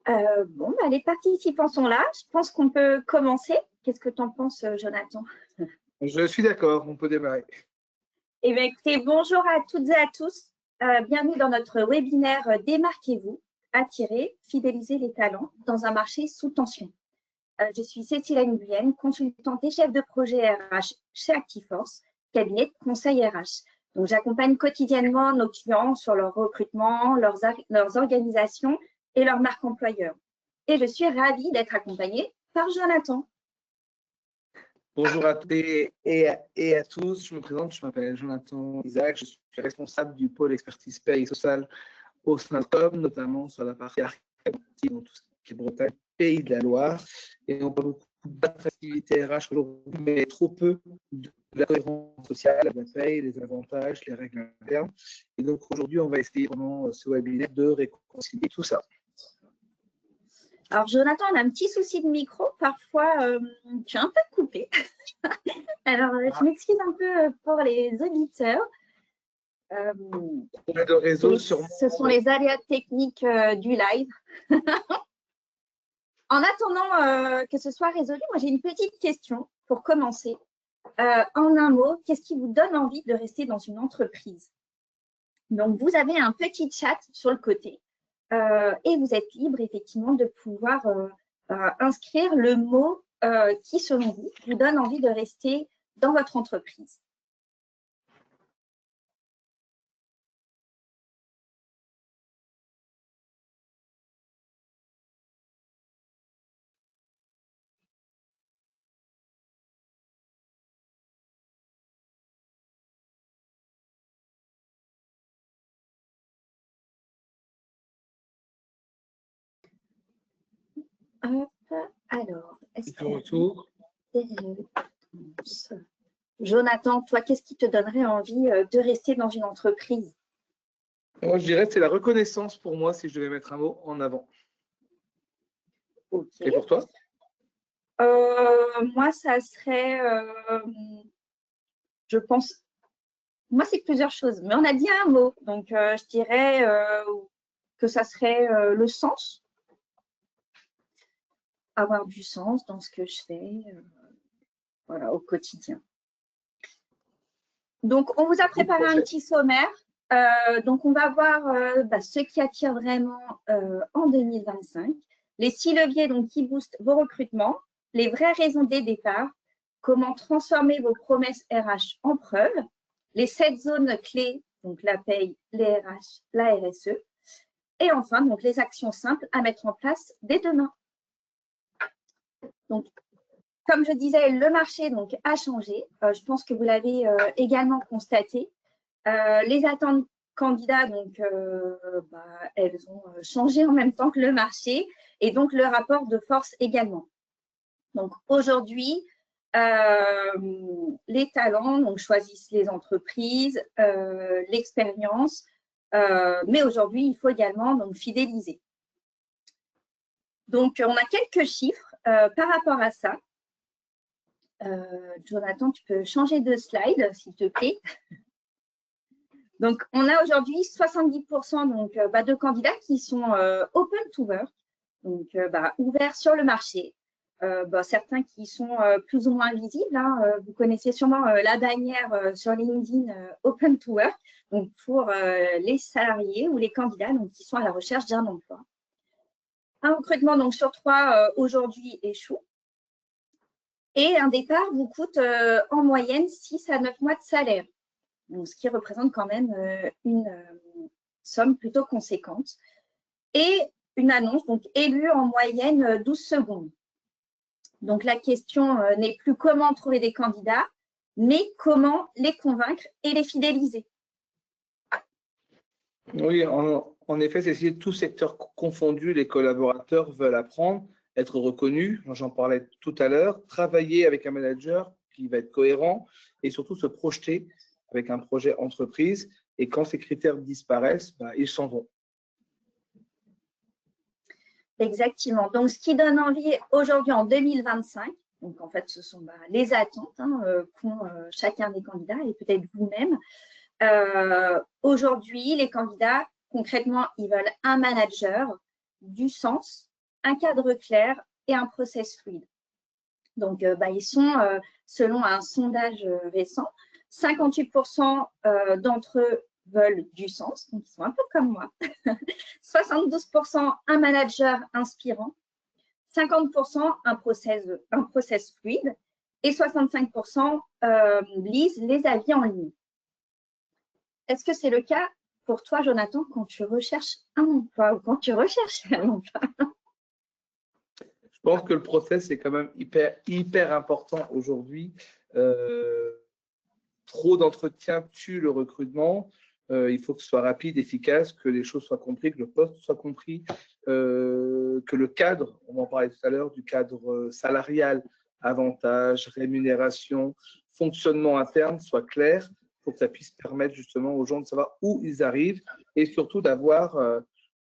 Bon, bah, les participants sont là. Je pense qu'on peut commencer. Qu'est-ce que tu en penses, Jonathan? Je suis d'accord, on peut démarrer. Eh bien, écoutez, bonjour à toutes et à tous. Bienvenue dans notre webinaire Démarquez-vous, attirer, fidéliser les talents dans un marché sous tension. Je suis Cécile Nguyen, consultante et chef de projet RH chez Actiforce, cabinet de conseil RH. Donc, j'accompagne quotidiennement nos clients sur leur recrutement, leurs organisations et leur marque employeur. Et je suis ravie d'être accompagnée par Jonathan. Bonjour à toutes et à tous. Je me présente, je m'appelle Jonathan Isaac. Je suis responsable du pôle expertise paie et sociale au SNATCOM, notamment sur la partie archéologie, dans tout ce qui est Bretagne, Pays de la Loire. Et on parle beaucoup d'attractivité RH aujourd'hui, mais trop peu de la cohérence sociale, la paie, les avantages, les règles internes. Et donc aujourd'hui, on va essayer pendant ce webinaire de réconcilier tout ça. Alors, Jonathan, on a un petit souci de micro. Parfois, tu es un peu coupé. Alors, je m'excuse un peu pour les auditeurs. De réseau ce sont les aléas techniques du live. En attendant que ce soit résolu, moi, j'ai une petite question pour commencer. En un mot, qu'est-ce qui vous donne envie de rester dans une entreprise? Donc, vous avez un petit chat sur le côté. Et vous êtes libre effectivement de pouvoir inscrire le mot qui, selon vous donne envie de rester dans votre entreprise. Hop, alors, est-ce que Jonathan, toi, qu'est-ce qui te donnerait envie de rester dans une entreprise? Moi, je dirais que c'est la reconnaissance pour moi, si je devais mettre un mot en avant. Ok. Et pour toi? Moi, ça serait, je pense, moi, c'est plusieurs choses, mais on a dit un mot. Donc, je dirais que ça serait le sens. Avoir du sens dans ce que je fais voilà, au quotidien. Donc, on vous a préparé un petit sommaire. Donc, on va voir ce qui attire vraiment en 2025. Les 6 leviers donc, qui boostent vos recrutements, les vraies raisons des départs, comment transformer vos promesses RH en preuves, les 7 zones clés, donc la paye, les RH, la RSE, et enfin, donc, les actions simples à mettre en place dès demain. Donc, comme je disais, le marché donc, a changé. Je pense que vous l'avez également constaté. Les attentes candidats, donc, elles ont changé en même temps que le marché et donc le rapport de force également. Donc, aujourd'hui, les talents donc, choisissent les entreprises, l'expérience, mais aujourd'hui, il faut également donc, fidéliser. Donc, on a quelques chiffres par rapport à ça. Jonathan, tu peux changer de slide, s'il te plaît. Donc, on a aujourd'hui 70% donc, de candidats qui sont open to work, donc ouverts sur le marché. Certains qui sont plus ou moins visibles. Hein, vous connaissez sûrement la bannière sur LinkedIn open to work, donc pour les salariés ou les candidats donc, qui sont à la recherche d'un emploi. Un recrutement donc, sur 3 aujourd'hui échoue. Et un départ vous coûte en moyenne 6 à 9 mois de salaire, donc, ce qui représente quand même une somme plutôt conséquente. Et une annonce donc élue en moyenne 12 secondes. Donc, la question n'est plus comment trouver des candidats, mais comment les convaincre et les fidéliser. Oui, en effet, c'est tout secteur confondu, les collaborateurs veulent apprendre, être reconnus, j'en parlais tout à l'heure, travailler avec un manager qui va être cohérent et surtout se projeter avec un projet entreprise. Et quand ces critères disparaissent, ils s'en vont. Exactement. Donc, ce qui donne envie aujourd'hui en 2025, donc en fait, ce sont les attentes qu'ont chacun des candidats et peut-être vous-même. Aujourd'hui, les candidats, concrètement, ils veulent un manager, du sens, un cadre clair et un process fluide. Donc, ils sont, selon un sondage récent, 58% d'entre eux veulent du sens, donc ils sont un peu comme moi. 72% un manager inspirant, 50% un process fluide et 65% lisent les avis en ligne. Est-ce que c'est le cas pour toi, Jonathan, quand tu recherches un emploi ou quand tu recherches un emploi? Je pense que le process est quand même hyper important aujourd'hui. Trop d'entretiens tue le recrutement. Il faut que ce soit rapide, efficace, que les choses soient comprises, que le poste soit compris, que le cadre, on en parlait tout à l'heure, du cadre salarial, avantages, rémunération, fonctionnement interne soit clair pour que ça puisse permettre justement aux gens de savoir où ils arrivent et surtout d'avoir,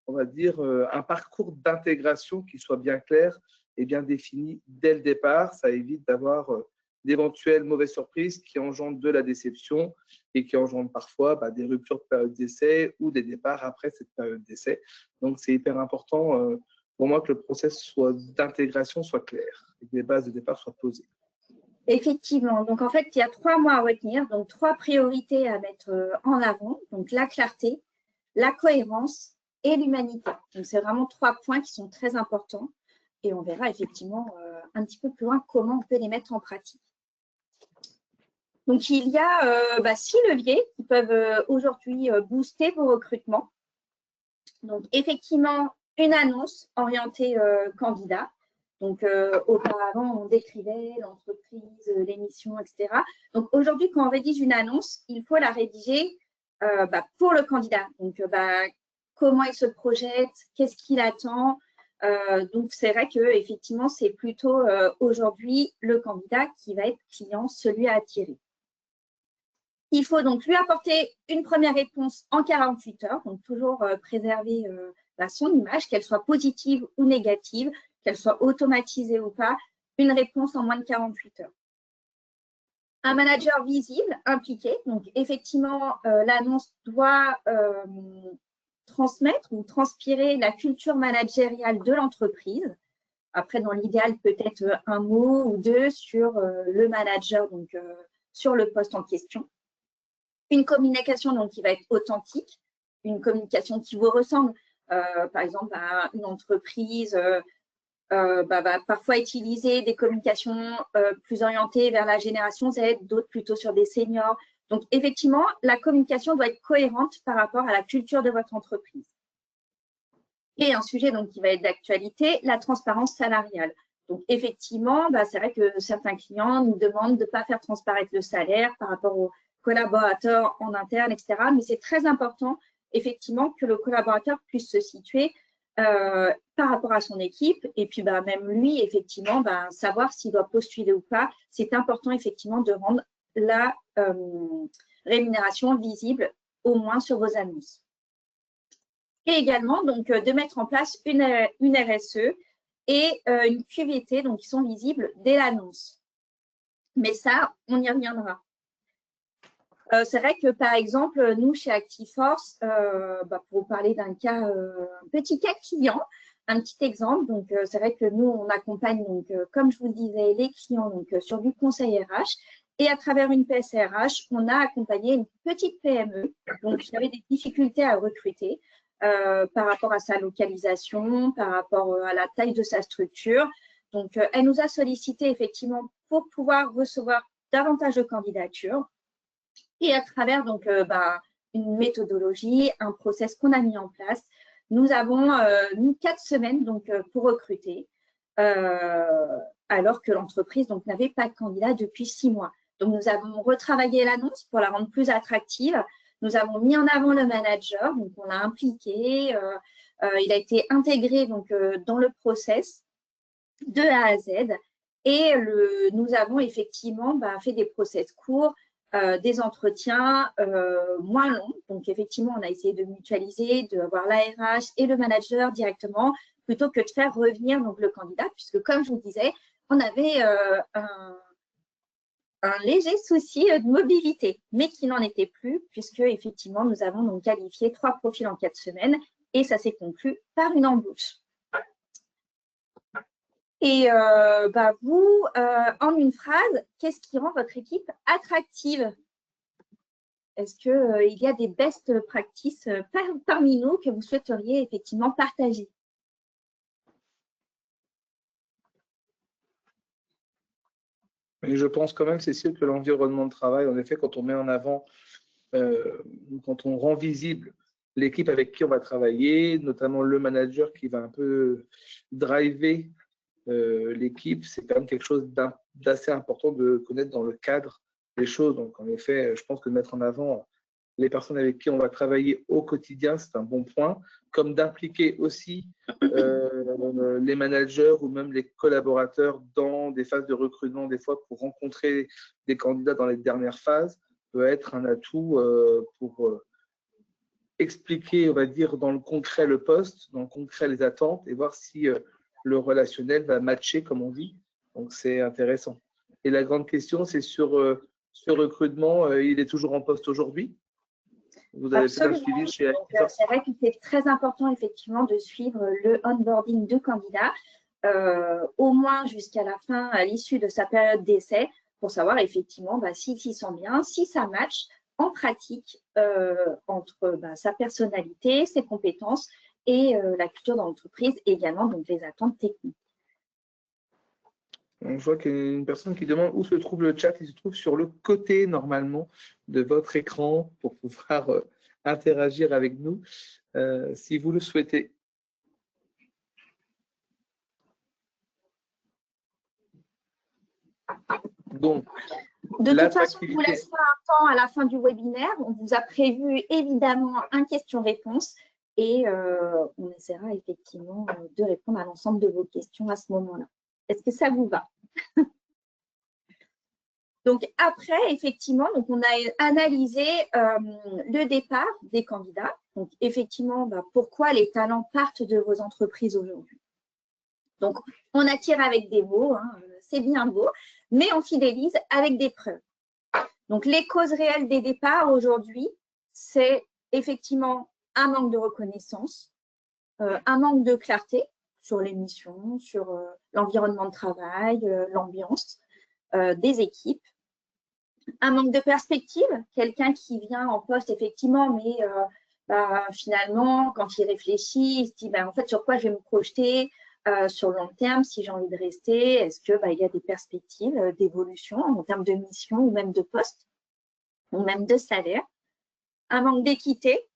on va dire, un parcours d'intégration qui soit bien clair et bien défini dès le départ. Ça évite d'avoir d'éventuelles mauvaises surprises qui engendrent de la déception et qui engendrent parfois des ruptures de période d'essai ou des départs après cette période d'essai. Donc, c'est hyper important pour moi que le process d'intégration soit clair et que les bases de départ soient posées. Effectivement. Donc, en fait, il y a 3 mots à retenir. Donc, 3 priorités à mettre en avant. Donc, la clarté, la cohérence et l'humanité. Donc, c'est vraiment 3 points qui sont très importants. Et on verra effectivement un petit peu plus loin comment on peut les mettre en pratique. Donc, il y a 6 leviers qui peuvent aujourd'hui booster vos recrutements. Donc, effectivement, une annonce orientée candidat. Donc, auparavant, on décrivait l'entreprise, les missions, etc. Donc, aujourd'hui, quand on rédige une annonce, il faut la rédiger pour le candidat. Donc, comment il se projette, qu'est-ce qu'il attend. Donc, c'est vrai qu'effectivement, c'est plutôt aujourd'hui le candidat qui va être client, celui à attirer. Il faut donc lui apporter une première réponse en 48 heures, donc toujours préserver son image, qu'elle soit positive ou négative, qu'elle soit automatisée ou pas, une réponse en moins de 48 heures. Un manager visible, impliqué, donc effectivement, l'annonce doit transmettre ou transpirer la culture managériale de l'entreprise. Après, dans l'idéal, peut-être un mot ou 2 sur le manager, donc sur le poste en question. Une communication donc, qui va être authentique, une communication qui vous ressemble. Par exemple, une entreprise va parfois utiliser des communications plus orientées vers la génération Z, d'autres plutôt sur des seniors. Donc, effectivement, la communication doit être cohérente par rapport à la culture de votre entreprise. Et un sujet donc, qui va être d'actualité, la transparence salariale. Donc, effectivement, c'est vrai que certains clients nous demandent de ne pas faire transparaître le salaire par rapport aux collaborateurs en interne, etc. Mais c'est très important, effectivement, que le collaborateur puisse se situer par rapport à son équipe et puis même lui, effectivement, savoir s'il doit postuler ou pas. C'est important, effectivement, de rendre la rémunération visible, au moins sur vos annonces. Et également, donc, de mettre en place une RSE et une QVT, donc qui sont visibles dès l'annonce. Mais ça, on y reviendra. C'est vrai que, par exemple, nous, chez ActiveForce, pour vous parler d'un cas, un petit cas client, un petit exemple, donc c'est vrai que nous, on accompagne, donc, comme je vous le disais, les clients donc, sur du conseil RH. Et à travers une PSRH, on a accompagné une petite PME, donc qui avait des difficultés à recruter par rapport à sa localisation, par rapport à la taille de sa structure. Donc, elle nous a sollicité effectivement pour pouvoir recevoir davantage de candidatures. Et à travers donc, une méthodologie, un process qu'on a mis en place, nous avons mis 4 semaines donc, pour recruter, alors que l'entreprise n'avait pas de candidat depuis 6 mois. Donc, nous avons retravaillé l'annonce pour la rendre plus attractive. Nous avons mis en avant le manager, donc on l'a impliqué. Il a été intégré donc, dans le process de A à Z. Et nous avons effectivement fait des process courts, des entretiens moins longs. Donc, effectivement, on a essayé de mutualiser, d'avoir l'ARH et le manager directement, plutôt que de faire revenir donc, le candidat, puisque, comme je vous disais, on avait un léger souci de mobilité, mais qui n'en était plus, puisque, effectivement, nous avons donc qualifié 3 profils en 4 semaines et ça s'est conclu par une embauche. Et vous, en une phrase, qu'est-ce qui rend votre équipe attractive? Est-ce qu'il y a des best practices parmi nous que vous souhaiteriez effectivement partager? Mais je pense quand même, Cécile, que l'environnement de travail, en effet, quand on met en avant, quand on rend visible l'équipe avec qui on va travailler, notamment le manager qui va un peu driver l'équipe, c'est quand même quelque chose d'assez important de connaître dans le cadre des choses. Donc, en effet, je pense que mettre en avant les personnes avec qui on va travailler au quotidien, c'est un bon point, comme d'impliquer aussi les managers ou même les collaborateurs dans des phases de recrutement, des fois pour rencontrer des candidats dans les dernières phases, peut être un atout pour expliquer, on va dire, dans le concret le poste, dans le concret les attentes et voir si le relationnel va matcher, comme on dit. Donc, c'est intéressant. Et la grande question, c'est sur ce recrutement, il est toujours en poste aujourd'hui? Vous avez peut-être un suivi chez Actiforce? C'est vrai que c'est très important, effectivement, de suivre le onboarding de candidats, au moins jusqu'à la fin, à l'issue de sa période d'essai, pour savoir effectivement s'il s'y sent bien, si ça match en pratique entre sa personnalité, ses compétences et la culture d'entreprise, également donc les attentes techniques. Je vois qu'il y a une personne qui demande où se trouve le chat. Il se trouve sur le côté, normalement, de votre écran pour pouvoir interagir avec nous, si vous le souhaitez. Donc, de toute façon, on vous laissera un temps à la fin du webinaire. On vous a prévu évidemment un question-réponse et on essaiera effectivement de répondre à l'ensemble de vos questions à ce moment-là. Est-ce que ça vous va? Donc après, effectivement, donc on a analysé le départ des candidats. Donc effectivement, pourquoi les talents partent de vos entreprises aujourd'hui. Donc on attire avec des mots, hein, c'est bien beau, mais on fidélise avec des preuves. Donc les causes réelles des départs aujourd'hui, c'est effectivement un manque de reconnaissance, un manque de clarté sur les missions, sur l'environnement de travail, l'ambiance des équipes, un manque de perspective, quelqu'un qui vient en poste effectivement, mais finalement, quand il réfléchit, il se dit en fait sur quoi je vais me projeter sur le long terme si j'ai envie de rester, est-ce qu'il y a des perspectives d'évolution en termes de mission ou même de poste ou même de salaire, un manque d'équité,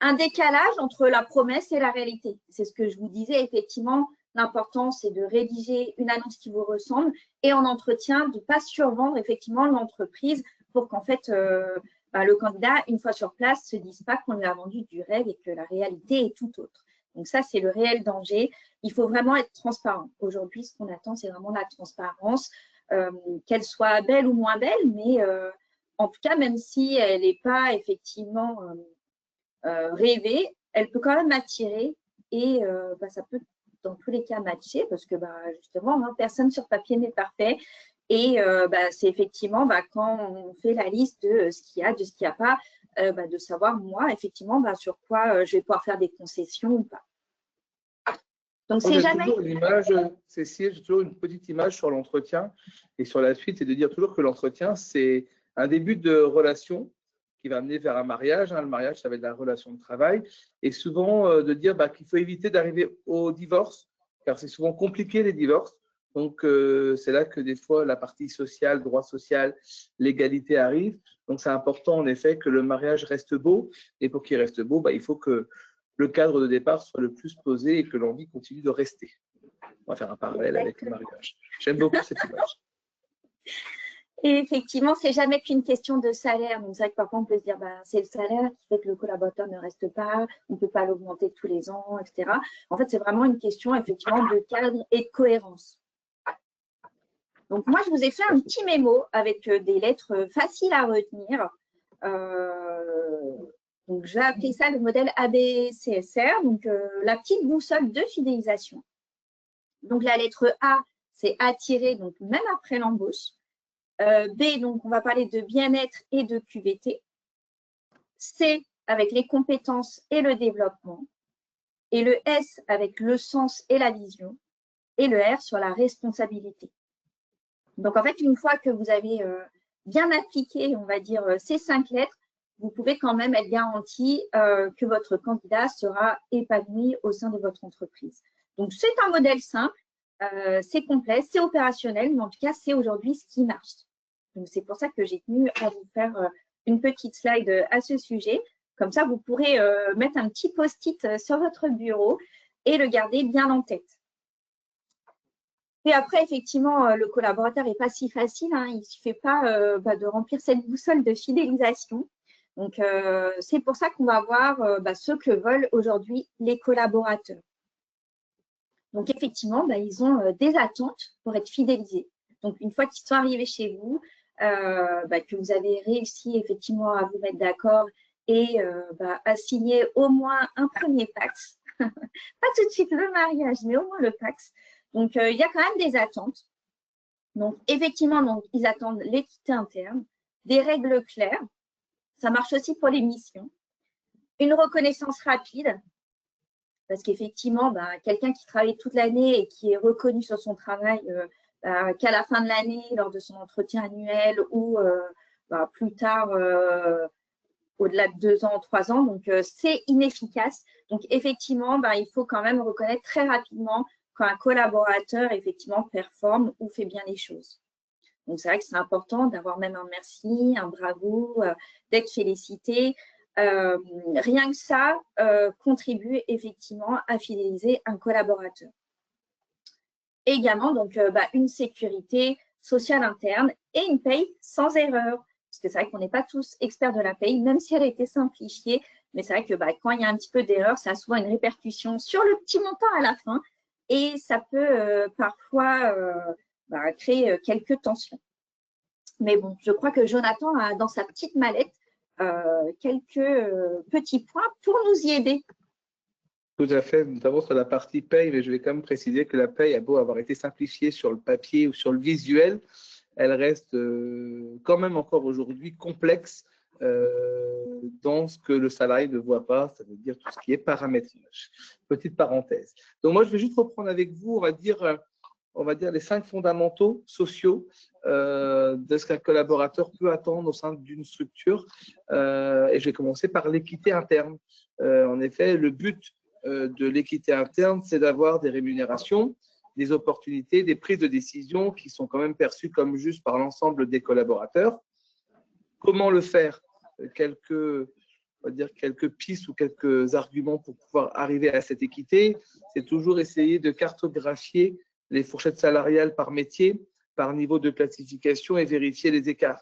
un décalage entre la promesse et la réalité. C'est ce que je vous disais, effectivement, l'important, c'est de rédiger une annonce qui vous ressemble et en entretien, de ne pas survendre effectivement l'entreprise pour qu'en fait, le candidat, une fois sur place, ne se dise pas qu'on lui a vendu du rêve et que la réalité est tout autre. Donc ça, c'est le réel danger. Il faut vraiment être transparent. Aujourd'hui, ce qu'on attend, c'est vraiment la transparence, qu'elle soit belle ou moins belle, mais en tout cas, même si elle n'est pas effectivement rêvée, elle peut quand même attirer et ça peut dans tous les cas matcher parce que justement, personne sur papier n'est parfait. Et c'est effectivement quand on fait la liste de ce qu'il y a, de ce qu'il n'y a pas, de savoir moi, effectivement, sur quoi je vais pouvoir faire des concessions ou pas. Donc, c'est jamais… toujours une image, Cécile, j'ai toujours une petite image sur l'entretien et sur la suite, c'est de dire toujours que l'entretien, c'est un début de relation qui va amener vers un mariage. Le mariage, ça va être la relation de travail. Et souvent, de dire qu'il faut éviter d'arriver au divorce, car c'est souvent compliqué les divorces. Donc, c'est là que des fois, la partie sociale, droit social, l'égalité arrive. Donc, c'est important, en effet, que le mariage reste beau. Et pour qu'il reste beau, il faut que le cadre de départ soit le plus posé et que l'envie continue de rester. On va faire un parallèle avec le mariage. J'aime beaucoup cette image. Et effectivement, c'est jamais qu'une question de salaire. Donc, c'est vrai que parfois, on peut se dire, c'est le salaire qui fait que le collaborateur ne reste pas, on ne peut pas l'augmenter tous les ans, etc. En fait, c'est vraiment une question, effectivement, de cadre et de cohérence. Donc, moi, je vous ai fait un petit mémo avec des lettres faciles à retenir. Donc, je vais appeler ça le modèle ABCSR, donc la petite boussole de fidélisation. Donc, la lettre A, c'est attirer, donc même après l'embauche. B, donc on va parler de bien-être et de QVT. C, avec les compétences et le développement. Et le S, avec le sens et la vision. et le R sur la responsabilité. Donc, en fait, une fois que vous avez bien appliqué, on va dire, ces 5 lettres, vous pouvez quand même être garanti que votre candidat sera épanoui au sein de votre entreprise. Donc, c'est un modèle simple, c'est complet, c'est opérationnel, mais en tout cas, c'est aujourd'hui ce qui marche. Donc, c'est pour ça que j'ai tenu à vous faire une petite slide à ce sujet. Comme ça, vous pourrez mettre un petit post-it sur votre bureau et le garder bien en tête. Et après, effectivement, le collaborateur n'est pas si facile. Hein, il ne suffit pas de remplir cette boussole de fidélisation. Donc, c'est pour ça qu'on va voir ce que veulent aujourd'hui les collaborateurs. Donc, effectivement, ils ont des attentes pour être fidélisés. Donc, une fois qu'ils sont arrivés chez vous, que vous avez réussi effectivement à vous mettre d'accord et à signer au moins un premier Pacs, pas tout de suite le mariage, mais au moins le Pacs. Donc, il y a quand même des attentes. Donc, effectivement, ils attendent l'équité interne, des règles claires. Ça marche aussi pour les missions. Une reconnaissance rapide, parce qu'effectivement, quelqu'un qui travaille toute l'année et qui est reconnu sur son travail qu'à la fin de l'année, lors de son entretien annuel ou plus tard, au-delà de 2 ans, 3 ans, donc c'est inefficace. Donc, effectivement, il faut quand même reconnaître très rapidement quand un collaborateur, effectivement, performe ou fait bien les choses. Donc, c'est vrai que c'est important d'avoir même un merci, un bravo, d'être félicité. Rien que ça contribue effectivement à fidéliser un collaborateur. Et également, donc, une sécurité sociale interne et une paye sans erreur. Parce que c'est vrai qu'on n'est pas tous experts de la paye, même si elle a été simplifiée. Mais c'est vrai que quand il y a un petit peu d'erreur, ça a souvent une répercussion sur le petit montant à la fin. Et ça peut parfois créer quelques tensions. Mais bon, je crois que Jonathan a dans sa petite mallette quelques petits points pour nous y aider. Tout à fait, notamment sur la partie paye, mais je vais quand même préciser que la paye a beau avoir été simplifiée sur le papier ou sur le visuel, elle reste quand même encore aujourd'hui complexe dans ce que le salarié ne voit pas, ça veut dire tout ce qui est paramétrage. Petite parenthèse. Donc moi, je vais juste reprendre avec vous, on va dire les 5 fondamentaux sociaux de ce qu'un collaborateur peut attendre au sein d'une structure. Et je vais commencer par l'équité interne. En effet, le but de l'équité interne, c'est d'avoir des rémunérations, des opportunités, des prises de décision qui sont quand même perçues comme justes par l'ensemble des collaborateurs. Comment le faire? On va dire quelques pistes ou quelques arguments pour pouvoir arriver à cette équité. C'est toujours essayer de cartographier les fourchettes salariales par métier, par niveau de classification et vérifier les écarts,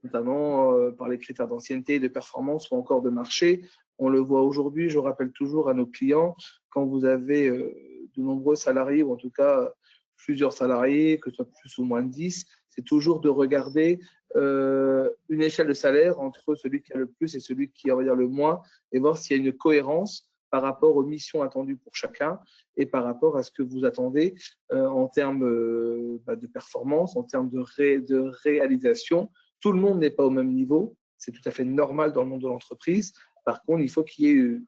notamment par les critères d'ancienneté, de performance ou encore de marché. On le voit aujourd'hui, je rappelle toujours à nos clients, quand vous avez de nombreux salariés, ou en tout cas plusieurs salariés, que ce soit plus ou moins de 10, c'est toujours de regarder une échelle de salaire entre celui qui a le plus et celui qui a, on va dire, le moins, et voir s'il y a une cohérence par rapport aux missions attendues pour chacun et par rapport à ce que vous attendez en termes de performance, en termes de réalisation. Tout le monde n'est pas au même niveau, c'est tout à fait normal dans le monde de l'entreprise. Par contre, il faut qu'il y ait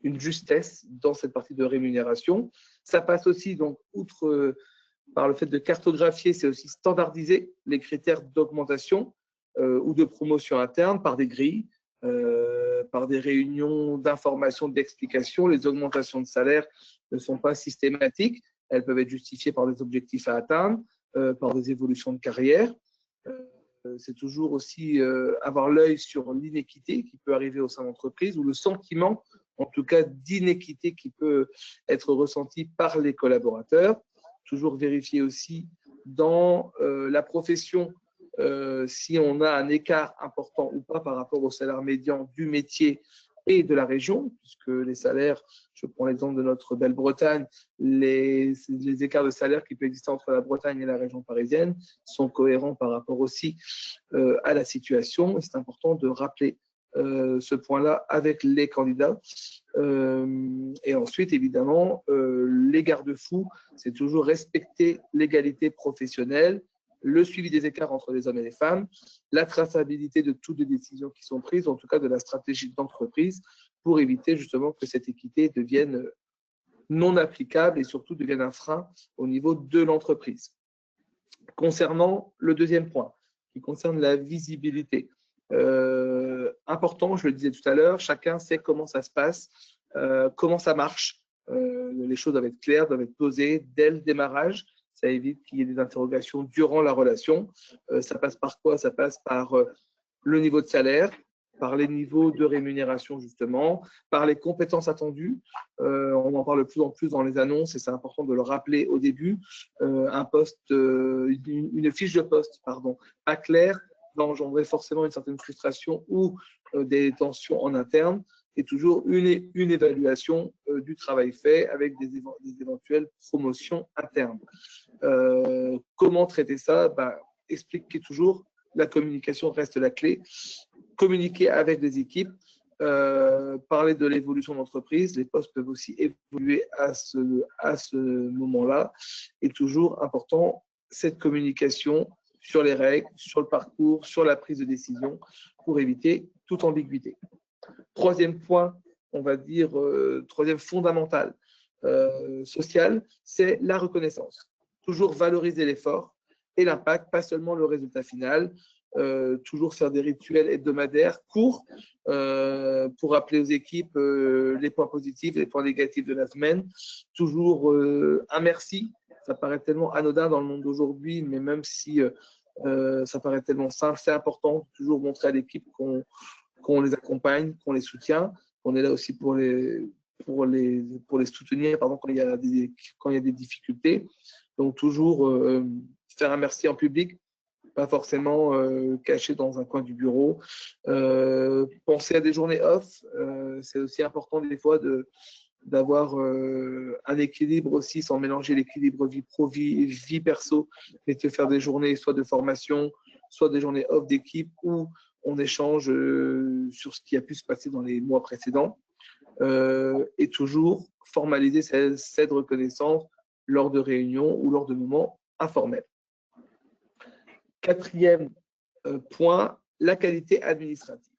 une justesse dans cette partie de rémunération. Ça passe aussi, donc, outre par le fait de cartographier, c'est aussi standardiser les critères d'augmentation ou de promotion interne par des grilles, par des réunions d'information, d'explication. Les augmentations de salaire ne sont pas systématiques. Elles peuvent être justifiées par des objectifs à atteindre, par des évolutions de carrière. C'est toujours aussi avoir l'œil sur l'inéquité qui peut arriver au sein de l'entreprise ou le sentiment, en tout cas, d'inéquité qui peut être ressenti par les collaborateurs. Toujours vérifier aussi dans la profession si on a un écart important ou pas par rapport au salaire médian du métier et de la région, puisque les salaires, je prends l'exemple de notre belle Bretagne, les écarts de salaire qui peuvent exister entre la Bretagne et la région parisienne sont cohérents par rapport aussi à la situation. Et c'est important de rappeler ce point-là avec les candidats. Et ensuite, évidemment, les garde-fous, c'est toujours respecter l'égalité professionnelle, le suivi des écarts entre les hommes et les femmes, la traçabilité de toutes les décisions qui sont prises, en tout cas de la stratégie d'entreprise, pour éviter justement que cette équité devienne non applicables et surtout deviennent un frein au niveau de l'entreprise. Concernant le deuxième point, qui concerne la visibilité, important, je le disais tout à l'heure, chacun sait comment ça se passe, comment ça marche. Les choses doivent être claires, doivent être posées dès le démarrage. Ça évite qu'il y ait des interrogations durant la relation. Ça passe par quoi? Ça passe par le niveau de salaire, par les niveaux de rémunération justement, par les compétences attendues. On en parle de plus en plus dans les annonces et c'est important de le rappeler au début. Un poste, une fiche de poste, pardon, pas claire va engendrer forcément une certaine frustration ou des tensions en interne et toujours une évaluation du travail fait avec des éventuelles promotions internes. Comment traiter ça? Expliquer toujours, la communication reste la clé. Communiquer avec des équipes, parler de l'évolution de l'entreprise. Les postes peuvent aussi évoluer à ce moment-là. Et toujours important, cette communication sur les règles, sur le parcours, sur la prise de décision pour éviter toute ambiguïté. Troisième point, on va dire, troisième fondamental social, c'est la reconnaissance. Toujours valoriser l'effort et l'impact, pas seulement le résultat final. Toujours faire des rituels hebdomadaires courts pour rappeler aux équipes les points positifs, les points négatifs de la semaine. Toujours un merci. Ça paraît tellement anodin dans le monde d'aujourd'hui, mais même si ça paraît tellement simple, c'est important. Toujours montrer à l'équipe qu'on les accompagne, qu'on les soutient, qu'on est là aussi pour les soutenir quand il y a des difficultés. Donc, toujours faire un merci en public, pas forcément caché dans un coin du bureau. Penser à des journées off, c'est aussi important des fois d'avoir un équilibre aussi, sans mélanger l'équilibre vie pro, vie perso, mais de faire des journées soit de formation, soit des journées off d'équipe où on échange sur ce qui a pu se passer dans les mois précédents et toujours formaliser cette reconnaissance lors de réunions ou lors de moments informels. Quatrième point, la qualité administrative.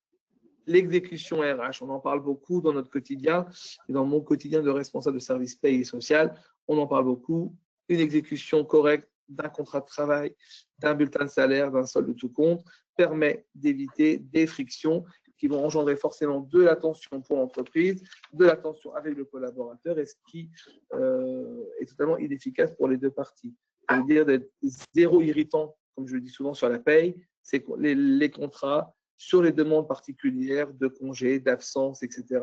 L'exécution RH, on en parle beaucoup dans notre quotidien et dans mon quotidien de responsable de service paye et social, on en parle beaucoup. Une exécution correcte d'un contrat de travail, d'un bulletin de salaire, d'un solde de tout compte permet d'éviter des frictions qui vont engendrer forcément de la tension pour l'entreprise, de la tension avec le collaborateur et ce qui est totalement inefficace pour les deux parties. Ça veut dire d'être zéro irritant, comme je le dis souvent sur la paye, c'est les contrats sur les demandes particulières de congés, d'absence, etc.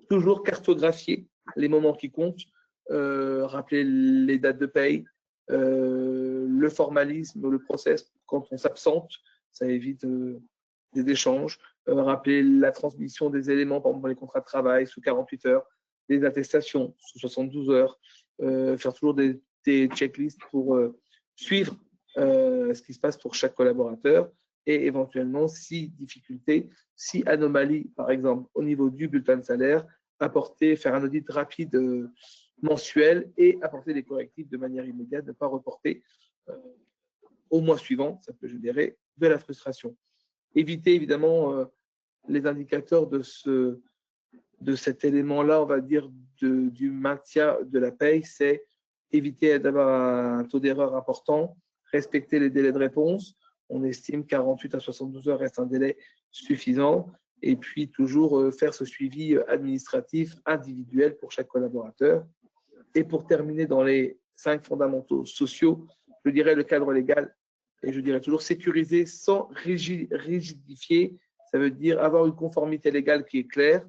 Toujours cartographier les moments qui comptent, rappeler les dates de paye, le formalisme, le process quand on s'absente, ça évite des échanges, rappeler la transmission des éléments, par exemple dans les contrats de travail sous 48 heures, des attestations sous 72 heures, faire toujours des checklists pour suivre ce qui se passe pour chaque collaborateur et éventuellement, si difficulté, si anomalie, par exemple, au niveau du bulletin de salaire, faire un audit rapide mensuel et apporter des correctifs de manière immédiate, ne pas reporter au mois suivant, ça peut générer de la frustration. Éviter évidemment les indicateurs de cet élément-là, on va dire, du maintien de la paye, c'est éviter d'avoir un taux d'erreur important, respecter les délais de réponse. On estime 48 à 72 heures reste un délai suffisant. Et puis, toujours faire ce suivi administratif individuel pour chaque collaborateur. Et pour terminer dans les 5 fondamentaux sociaux, je dirais le cadre légal et je dirais toujours sécuriser sans rigidifier. Ça veut dire avoir une conformité légale qui est claire,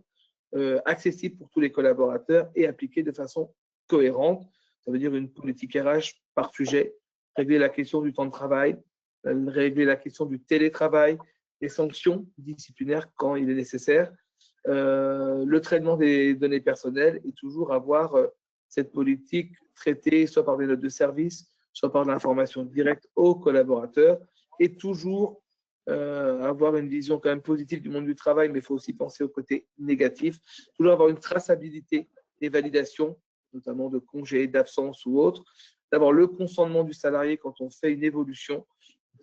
accessible pour tous les collaborateurs et appliquée de façon cohérente. Ça veut dire une politique RH par sujet, régler la question du temps de travail, régler la question du télétravail, les sanctions disciplinaires quand il est nécessaire, le traitement des données personnelles et toujours avoir cette politique traitée soit par des notes de service, soit par de l'information directe aux collaborateurs et toujours avoir une vision quand même positive du monde du travail, mais il faut aussi penser au côté négatif, toujours avoir une traçabilité des validations, notamment de congés, d'absence ou autres, d'avoir le consentement du salarié quand on fait une évolution.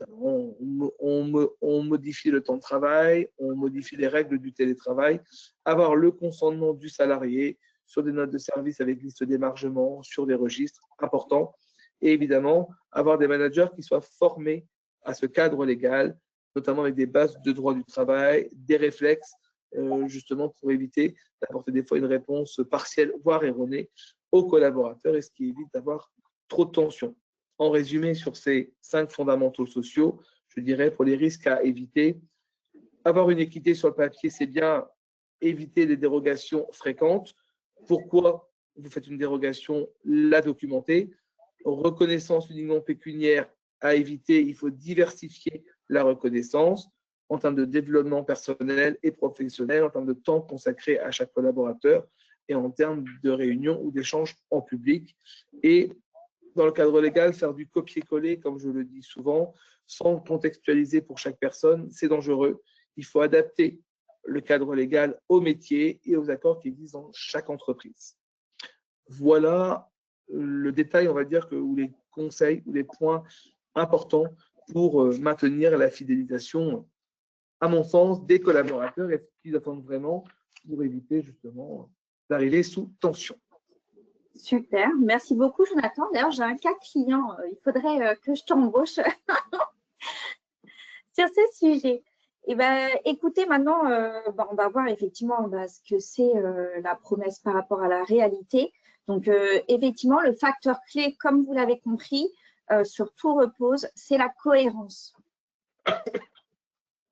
On modifie le temps de travail, on modifie les règles du télétravail, avoir le consentement du salarié sur des notes de service avec liste d'émargement, sur des registres importants. Et évidemment, avoir des managers qui soient formés à ce cadre légal, notamment avec des bases de droit du travail, des réflexes, justement pour éviter d'apporter des fois une réponse partielle, voire erronée, aux collaborateurs, et ce qui évite d'avoir trop de tension. En résumé, sur ces 5 fondamentaux sociaux, je dirais pour les risques à éviter, avoir une équité sur le papier, c'est bien éviter les dérogations fréquentes. Pourquoi vous faites une dérogation? La documenter. Reconnaissance uniquement pécuniaire à éviter, il faut diversifier la reconnaissance en termes de développement personnel et professionnel, en termes de temps consacré à chaque collaborateur et en termes de réunions ou d'échanges en public. Et dans le cadre légal, faire du copier-coller, comme je le dis souvent, sans contextualiser pour chaque personne, c'est dangereux. Il faut adapter le cadre légal au métier et aux accords qui existent dans chaque entreprise. Voilà le détail, on va dire, ou les conseils ou les points importants pour maintenir la fidélisation, à mon sens, des collaborateurs et ce qu'ils attendent vraiment pour éviter justement d'arriver sous tension. Super, merci beaucoup Jonathan. D'ailleurs, j'ai un cas client, il faudrait que je t'embauche sur ce sujet. Et ben, écoutez, maintenant, on va voir effectivement ce que c'est la promesse par rapport à la réalité. Donc, effectivement, le facteur clé, comme vous l'avez compris, sur tout repose, c'est la cohérence.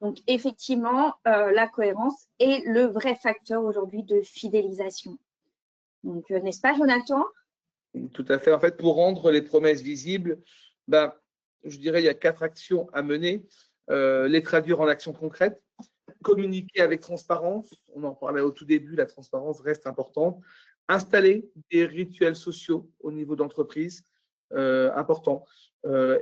Donc, effectivement, la cohérence est le vrai facteur aujourd'hui de fidélisation. Donc, n'est-ce pas, Jonathan? Tout à fait. En fait, pour rendre les promesses visibles, je dirais il y a 4 actions à mener. Les traduire en actions concrètes, communiquer avec transparence, on en parlait au tout début, la transparence reste importante, installer des rituels sociaux au niveau d'entreprise, important,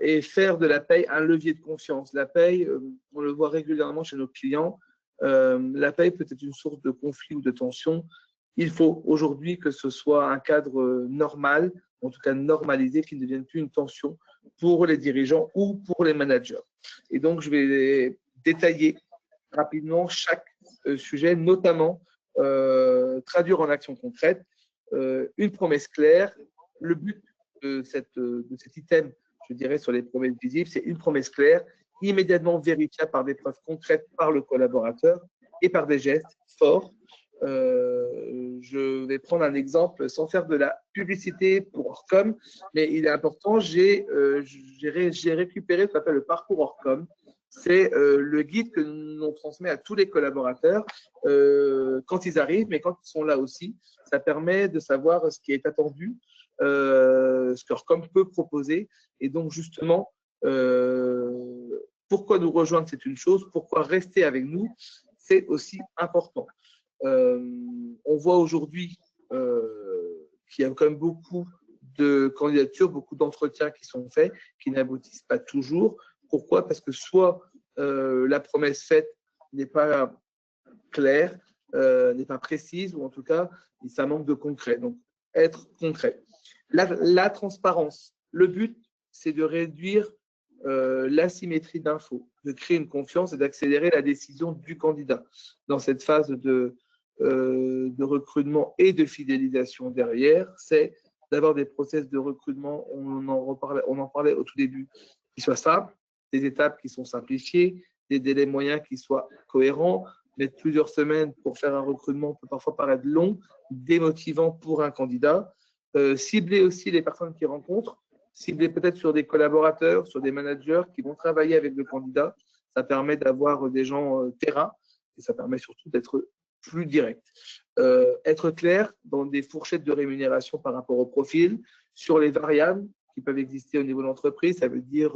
et faire de la paye un levier de confiance. La paye, on le voit régulièrement chez nos clients, la paye peut être une source de conflit ou de tension. Il faut aujourd'hui que ce soit un cadre normal, en tout cas normalisé, qui ne devienne plus une tension pour les dirigeants ou pour les managers. Et donc, je vais détailler rapidement chaque sujet, notamment traduire en action concrète une promesse claire. Le but de cet item, je dirais, sur les promesses visibles, c'est une promesse claire, immédiatement vérifiable par des preuves concrètes par le collaborateur et par des gestes forts. Je vais prendre un exemple sans faire de la publicité pour Orcom, mais il est important, j'ai récupéré ce qu'on appelle le parcours Orcom. C'est le guide que l'on transmet à tous les collaborateurs quand ils arrivent, mais quand ils sont là aussi. Ça permet de savoir ce qui est attendu, ce qu'Orcom peut proposer. Et donc, justement, pourquoi nous rejoindre, c'est une chose. Pourquoi rester avec nous, c'est aussi important. On voit aujourd'hui qu'il y a quand même beaucoup de candidatures, beaucoup d'entretiens qui sont faits, qui n'aboutissent pas toujours. Pourquoi? Parce que soit la promesse faite n'est pas claire, n'est pas précise, ou en tout cas, ça manque de concret. Donc, être concret. La transparence. Le but, c'est de réduire l'asymétrie d'infos, de créer une confiance et d'accélérer la décision du candidat dans cette phase de recrutement et de fidélisation derrière. C'est d'avoir des process de recrutement, on en parlait au tout début, qui soient simples, des étapes qui sont simplifiées, des délais moyens qui soient cohérents. Mettre plusieurs semaines pour faire un recrutement peut parfois paraître long, démotivant pour un candidat. Cibler aussi les personnes qu'ils rencontrent, cibler peut-être sur des collaborateurs, sur des managers qui vont travailler avec le candidat. Ça permet d'avoir des gens terrain et ça permet surtout d'être plus direct. Être clair dans des fourchettes de rémunération par rapport au profil, sur les variables qui peuvent exister au niveau de l'entreprise, ça veut dire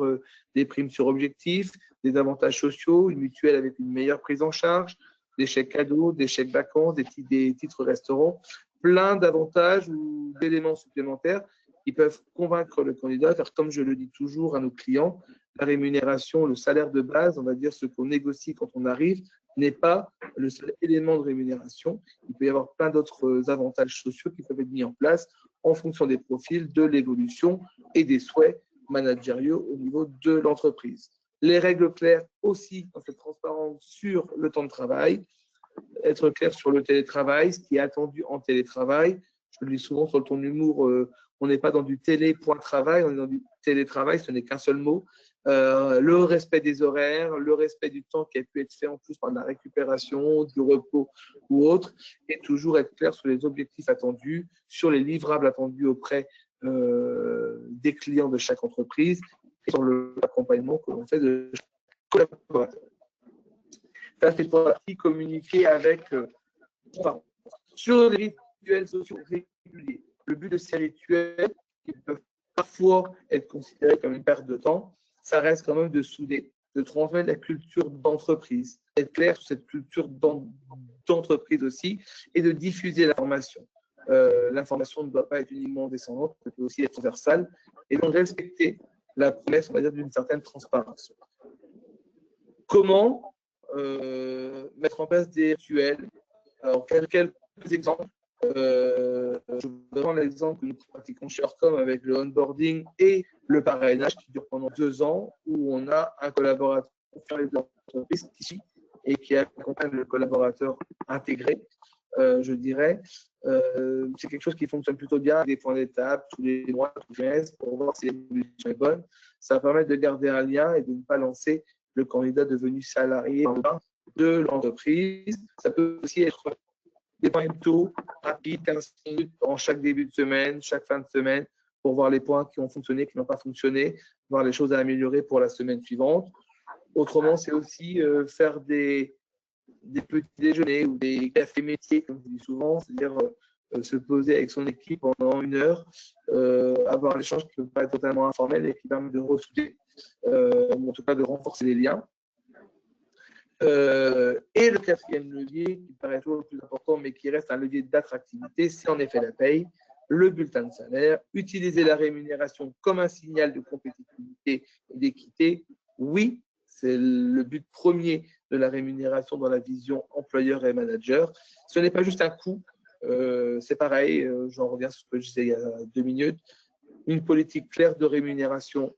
des primes sur objectif, des avantages sociaux, une mutuelle avec une meilleure prise en charge, des chèques cadeaux, des chèques vacances, des titres restaurants, plein d'avantages ou d'éléments supplémentaires qui peuvent convaincre le candidat, car comme je le dis toujours à nos clients, la rémunération, le salaire de base, on va dire ce qu'on négocie quand on arrive, n'est pas le seul élément de rémunération. Il peut y avoir plein d'autres avantages sociaux qui peuvent être mis en place en fonction des profils, de l'évolution et des souhaits managériaux au niveau de l'entreprise. Les règles claires aussi dans cette transparence sur le temps de travail, être clair sur le télétravail, ce qui est attendu en télétravail. Je le dis souvent sur le ton d'humour, on n'est pas dans du télé.travail, on est dans du télétravail, ce n'est qu'un seul mot. Le respect des horaires, le respect du temps qui a pu être fait en plus par la récupération, du repos ou autre, et toujours être clair sur les objectifs attendus, sur les livrables attendus auprès des clients de chaque entreprise et sur l'accompagnement que l'on fait de chaque collaborateur. Ça, c'est pour la partie communiquer avec sur les rituels sociaux réguliers. Le but de ces rituels, qui peuvent parfois être considérés comme une perte de temps, ça reste quand même de souder, de transmettre la culture d'entreprise, d'être clair sur cette culture d'entreprise aussi et de diffuser l'information. L'information ne doit pas être uniquement descendante, elle peut aussi être transversale et donc respecter la promesse, on va dire, d'une certaine transparence. Comment mettre en place des rituels? Alors, quelques exemples. Je vous donne l'exemple que nous pratiquons chez Orcom avec le onboarding et le parrainage qui dure pendant 2 ans, où on a un collaborateur de l'entreprise ici et qui accompagne le collaborateur intégré, je dirais. C'est quelque chose qui fonctionne plutôt bien, des points d'étape tous les mois, tous les meses, pour voir si l'évolution est bonne. Ça permet de garder un lien et de ne pas lancer le candidat devenu salarié de l'entreprise. Ça peut aussi être des points hebdo rapides, 15 minutes en chaque début de semaine, chaque fin de semaine, pour voir les points qui ont fonctionné, qui n'ont pas fonctionné, voir les choses à améliorer pour la semaine suivante. Autrement, c'est aussi faire des petits déjeuners ou des cafés métiers, comme je dis souvent, c'est-à-dire se poser avec son équipe pendant 1 heure, avoir un échange qui ne peut pas être totalement informel et qui permet de ressouder, ou en tout cas de renforcer les liens. Et le 4e levier, qui paraît toujours le plus important, mais qui reste un levier d'attractivité, c'est en effet la paye, le bulletin de salaire, utiliser la rémunération comme un signal de compétitivité et d'équité. Oui, c'est le but premier de la rémunération dans la vision employeur et manager. Ce n'est pas juste un coût, c'est pareil, j'en reviens sur ce que je disais il y a 2 minutes, une politique claire de rémunération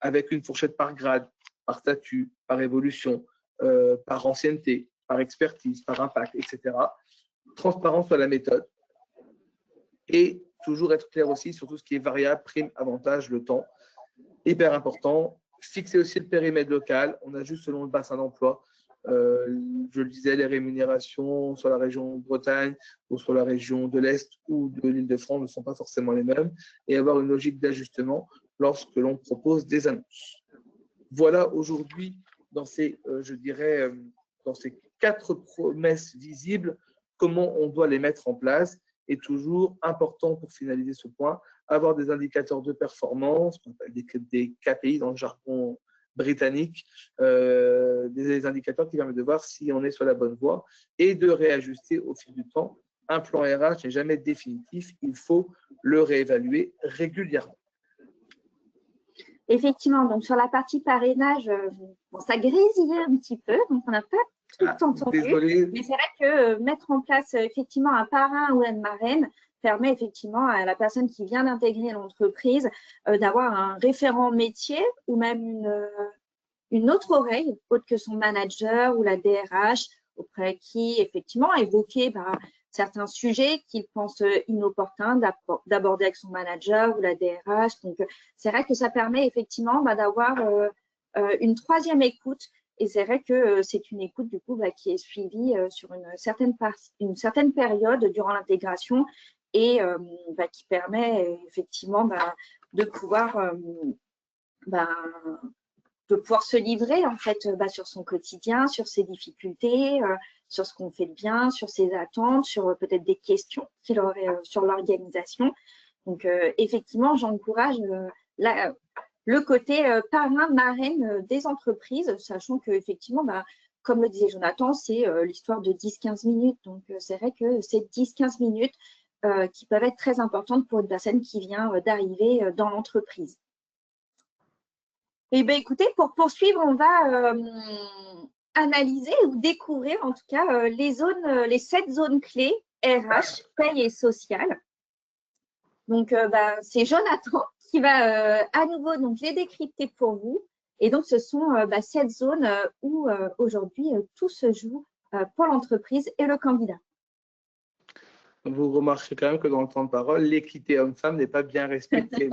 avec une fourchette par grade, par statut, par évolution, par ancienneté, par expertise, par impact, etc. Transparence sur la méthode et toujours être clair aussi sur tout ce qui est variable, prime, avantage, le temps. Hyper important. Fixer aussi le périmètre local. On ajuste selon le bassin d'emploi. Je le disais, les rémunérations sur la région Bretagne ou sur la région de l'Est ou de l'Île-de-France ne sont pas forcément les mêmes et avoir une logique d'ajustement lorsque l'on propose des annonces. Voilà aujourd'hui, dans ces, je dirais, dans ces 4 promesses visibles, comment on doit les mettre en place. Et toujours important pour finaliser ce point, avoir des indicateurs de performance, des KPI dans le jargon britannique, des indicateurs qui permettent de voir si on est sur la bonne voie et de réajuster au fil du temps. Un plan RH n'est jamais définitif, il faut le réévaluer régulièrement. Effectivement, donc sur la partie parrainage, bon, ça grésillait un petit peu, donc on n'a pas tout entendu. Désolé. Mais c'est vrai que mettre en place effectivement un parrain ou une marraine permet effectivement à la personne qui vient d'intégrer l'entreprise d'avoir un référent métier ou même une autre oreille, autre que son manager ou la DRH, auprès qui effectivement évoquer certains sujets qu'il pense inopportuns d'aborder avec son manager ou la DRH. Donc, c'est vrai que ça permet effectivement d'avoir une 3e écoute. Et c'est vrai que c'est une écoute du coup qui est suivie sur une certaine période durant l'intégration et qui permet effectivement de pouvoir se livrer en fait sur son quotidien, sur ses difficultés, sur ce qu'on fait de bien, sur ses attentes, sur peut-être des questions qu'il aurait sur l'organisation. Donc effectivement, j'encourage le côté parrain, marraine des entreprises, sachant que effectivement, comme le disait Jonathan, c'est l'histoire de 10-15 minutes. Donc c'est vrai que c'est 10-15 minutes qui peuvent être très importantes pour une personne qui vient d'arriver dans l'entreprise. Eh bien, écoutez, pour poursuivre, on va analyser ou découvrir en tout cas les 7 zones clés RH, paye et sociale. Donc, c'est Jonathan qui va à nouveau donc, les décrypter pour vous. Et donc, ce sont 7 zones où aujourd'hui tout se joue pour l'entreprise et le candidat. Vous remarquerez quand même que dans le temps de parole, l'équité homme-femme n'est pas bien respectée.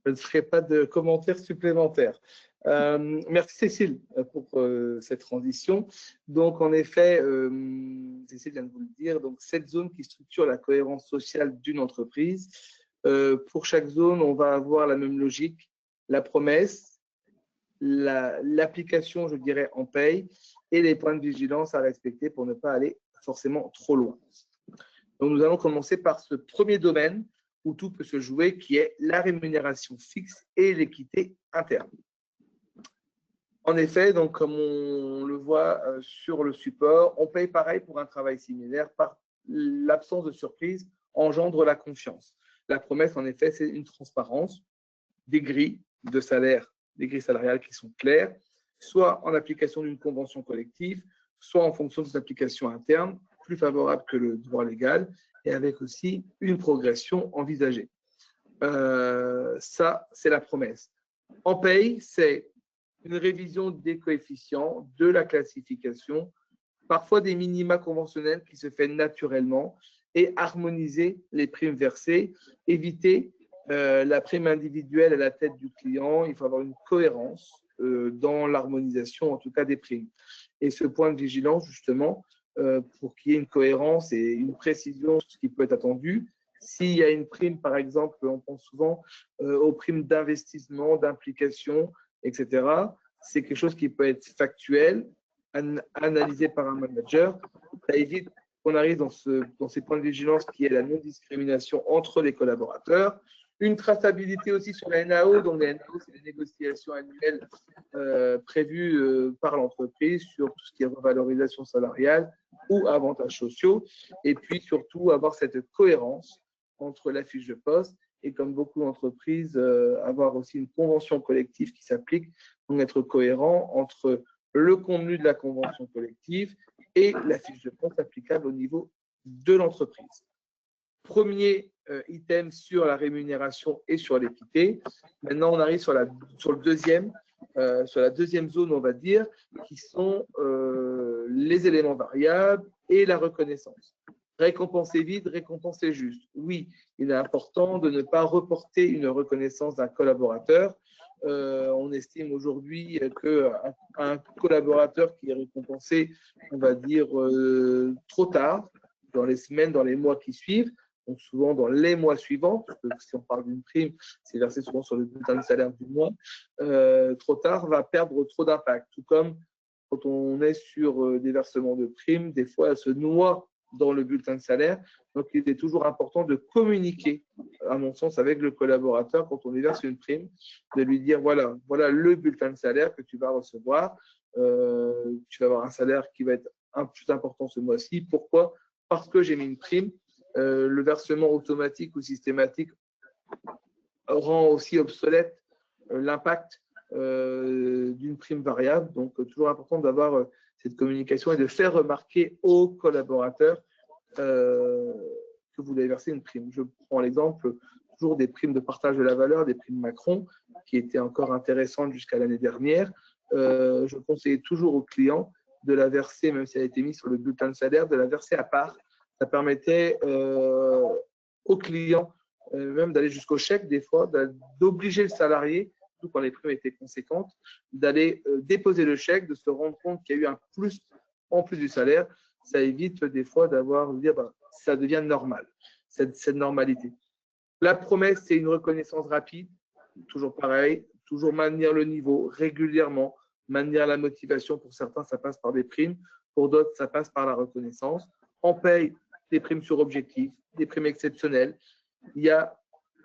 Je ne ferai pas de commentaires supplémentaires. Merci Cécile pour cette transition. Donc en effet, Cécile vient de vous le dire, donc cette zone qui structure la cohérence sociale d'une entreprise. Pour chaque zone, on va avoir la même logique, la promesse, l'application, je dirais, en paye et les points de vigilance à respecter pour ne pas aller forcément trop loin. Donc nous allons commencer par ce premier domaine où tout peut se jouer, qui est la rémunération fixe et l'équité interne. En effet, donc, comme on le voit sur le support, on paye pareil pour un travail similaire. Par l'absence de surprise engendre la confiance. La promesse, en effet, c'est une transparence, des grilles de salaire, des grilles salariales qui sont claires, soit en application d'une convention collective, soit en fonction des applications internes, plus favorables que le droit légal, et avec aussi une progression envisagée. Ça, c'est la promesse. En paye, c'est une révision des coefficients, de la classification, parfois des minima conventionnels qui se fait naturellement, et harmoniser les primes versées, éviter la prime individuelle à la tête du client. Il faut avoir une cohérence dans l'harmonisation, en tout cas des primes. Et ce point de vigilance, justement, pour qu'il y ait une cohérence et une précision sur ce qui peut être attendu. S'il y a une prime, par exemple, on pense souvent aux primes d'investissement, d'implication, etc. C'est quelque chose qui peut être factuel, analysé par un manager. Ça évite qu'on arrive dans ces points de vigilance qui est la non-discrimination entre les collaborateurs. Une traçabilité aussi sur la NAO. Donc, la NAO, c'est les négociations annuelles prévues par l'entreprise sur tout ce qui est revalorisation salariale ou avantages sociaux. Et puis, surtout, avoir cette cohérence entre la fiche de poste et, comme beaucoup d'entreprises, avoir aussi une convention collective qui s'applique. Donc, être cohérent entre le contenu de la convention collective et la fiche de poste applicable au niveau de l'entreprise. Premier item sur la rémunération et sur l'équité. Maintenant, on arrive sur la deuxième zone, on va dire, qui sont les éléments variables et la reconnaissance. Récompenser vite, récompenser juste. Oui, il est important de ne pas reporter une reconnaissance d'un collaborateur. On estime aujourd'hui qu'un collaborateur qui est récompensé, on va dire, trop tard, dans les semaines, dans les mois qui suivent, donc souvent dans les mois suivants, parce que si on parle d'une prime, c'est versé souvent sur le bulletin de salaire du mois, trop tard va perdre trop d'impact. Tout comme quand on est sur des versements de primes, des fois elle se noie dans le bulletin de salaire. Donc il est toujours important de communiquer, à mon sens, avec le collaborateur quand on lui verse une prime, de lui dire voilà le bulletin de salaire que tu vas recevoir. Tu vas avoir un salaire qui va être un plus important ce mois-ci. Pourquoi? Parce que j'ai mis une prime. Le versement automatique ou systématique rend aussi obsolète l'impact d'une prime variable. Donc, toujours important d'avoir cette communication et de faire remarquer aux collaborateurs que vous avez versé une prime. Je prends l'exemple toujours des primes de partage de la valeur, des primes Macron, qui étaient encore intéressantes jusqu'à l'année dernière. Je conseillais toujours aux clients de la verser, même si elle a été mise sur le bulletin de salaire, de la verser à part. Ça permettait aux clients même d'aller jusqu'au chèque des fois, d'obliger le salarié, surtout quand les primes étaient conséquentes, d'aller déposer le chèque, de se rendre compte qu'il y a eu un plus en plus du salaire. Ça évite des fois de dire ça devient normal, cette normalité. La promesse, c'est une reconnaissance rapide, toujours pareil, toujours maintenir le niveau régulièrement, maintenir la motivation. Pour certains, ça passe par des primes, pour d'autres, ça passe par la reconnaissance. On paye des primes sur objectif, des primes exceptionnelles. Il y a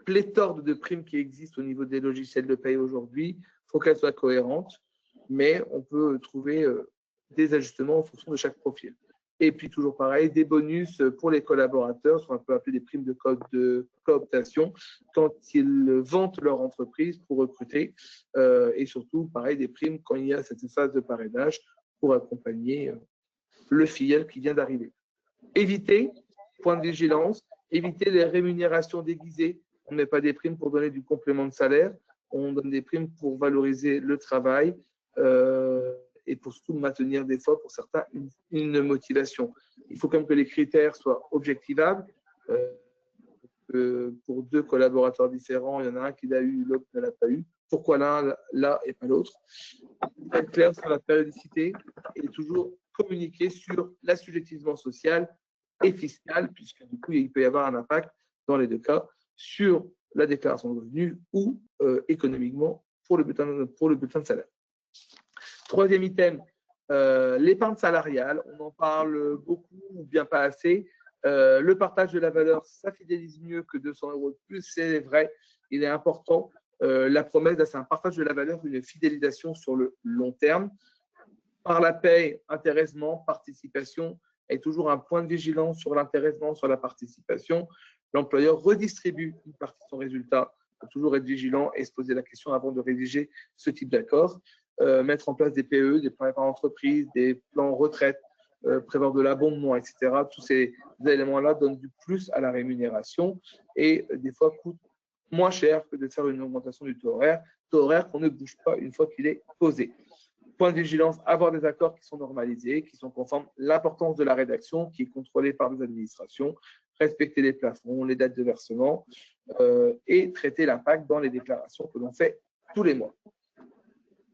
pléthore de primes qui existent au niveau des logiciels de paye aujourd'hui. Il faut qu'elles soient cohérentes, mais on peut trouver des ajustements en fonction de chaque profil. Et puis, toujours pareil, des bonus pour les collaborateurs, ce qu'on peut appeler des primes de cooptation, quand ils vantent leur entreprise pour recruter. Et surtout, pareil, des primes quand il y a cette phase de parrainage pour accompagner le filleul qui vient d'arriver. Éviter, point de vigilance, éviter les rémunérations déguisées. On ne met pas des primes pour donner du complément de salaire, on donne des primes pour valoriser le travail et pour surtout maintenir des fois pour certains une motivation. Il faut quand même que les critères soient objectivables. Pour deux collaborateurs différents, il y en a un qui l'a eu, l'autre ne l'a pas eu. Pourquoi l'un là et pas l'autre? Être clair sur la périodicité et toujours communiquer sur l'assujettissement social et fiscal, puisque du coup, il peut y avoir un impact dans les deux cas sur la déclaration de revenus ou économiquement pour le bulletin de salaire. Troisième item, l'épargne salariale. On en parle beaucoup ou bien pas assez. Le partage de la valeur, ça fidélise mieux que 200 € de plus, c'est vrai, il est important. La promesse, c'est un partage de la valeur, une fidélisation sur le long terme. Par la paye, intéressement, participation, est toujours un point de vigilance sur l'intéressement, sur la participation. L'employeur redistribue une partie de son résultat. Il faut toujours être vigilant et se poser la question avant de rédiger ce type d'accord. Mettre en place des PE, des plans d'épargne entreprise, des plans retraite, prévoir de l'abondement, etc. Tous ces éléments-là donnent du plus à la rémunération et des fois coûtent moins cher que de faire une augmentation du taux horaire qu'on ne bouge pas une fois qu'il est posé. Point de vigilance, avoir des accords qui sont normalisés, qui sont conformes, l'importance de la rédaction qui est contrôlée par les administrations, respecter les plafonds, les dates de versement et traiter l'impact dans les déclarations que l'on fait tous les mois.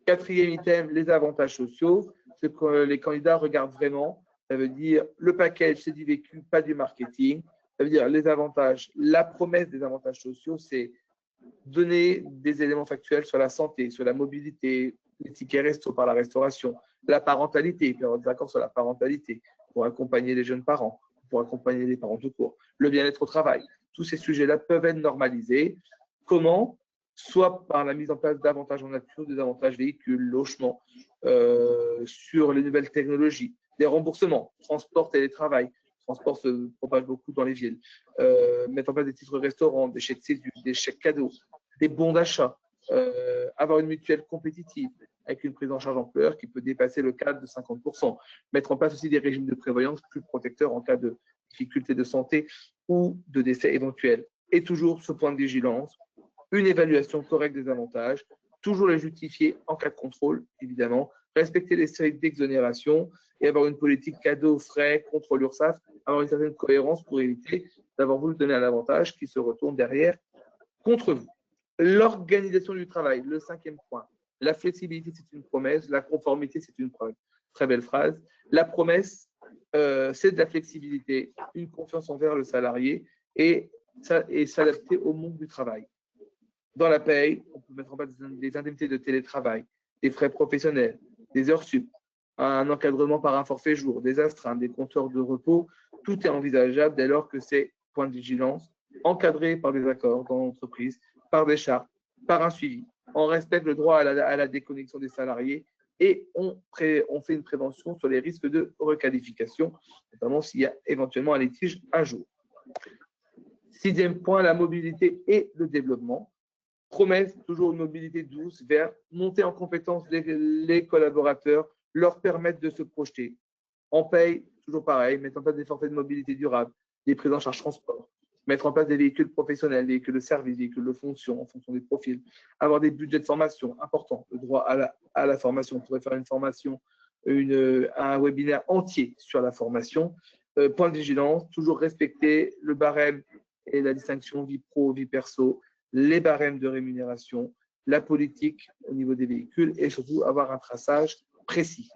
Quatrième item, les avantages sociaux. Ce que les candidats regardent vraiment, ça veut dire le package, c'est du vécu, pas du marketing. Ça veut dire les avantages, la promesse des avantages sociaux, c'est donner des éléments factuels sur la santé, sur la mobilité, les tickets resto par la restauration, la parentalité, il peut y avoir des accords sur la parentalité pour accompagner les jeunes parents, pour accompagner les parents tout court, le bien-être au travail. Tous ces sujets-là peuvent être normalisés. Comment? Soit par la mise en place d'avantages en nature, des avantages véhicules, logements, sur les nouvelles technologies, des remboursements, transport, télétravail. Transport se propage beaucoup dans les villes. Mettre en place des titres restaurants, des chèques séduits, des chèques cadeaux, des bons d'achat, avoir une mutuelle compétitive avec une prise en charge employeur qui peut dépasser le cadre de 50%. Mettre en place aussi des régimes de prévoyance plus protecteurs en cas de difficultés de santé ou de décès éventuel. Et toujours ce point de vigilance, une évaluation correcte des avantages, toujours les justifier en cas de contrôle, évidemment, respecter les seuils d'exonération et avoir une politique cadeau, frais, contre l'URSSAF, avoir une certaine cohérence pour éviter d'avoir voulu donner un avantage qui se retourne derrière contre vous. L'organisation du travail, le cinquième point. La flexibilité, c'est une promesse. La conformité, c'est une preuve. Très belle phrase. La promesse, c'est de la flexibilité, une confiance envers le salarié et s'adapter au monde du travail. Dans la paye, on peut mettre en place des indemnités de télétravail, des frais professionnels, des heures sup, un encadrement par un forfait jour, des astreintes, des compteurs de repos. Tout est envisageable dès lors que c'est point de vigilance, encadré par des accords dans l'entreprise, par des chartes, par un suivi. On respecte le droit à la déconnexion des salariés et on fait une prévention sur les risques de requalification, notamment s'il y a éventuellement un litige un jour. Sixième point, la mobilité et le développement. Promesse, toujours une mobilité douce vers monter en compétence les collaborateurs, leur permettre de se projeter. On paye, toujours pareil, mettre en place des forfaits de mobilité durable, des prises en charge transport, mettre en place des véhicules professionnels, des véhicules de service, des véhicules de fonction en fonction des profils, avoir des budgets de formation importants, le droit à la formation. On pourrait faire une formation, un webinaire entier sur la formation. Point de vigilance, toujours respecter le barème et la distinction vie pro, vie perso, les barèmes de rémunération, la politique au niveau des véhicules et surtout avoir un traçage précis.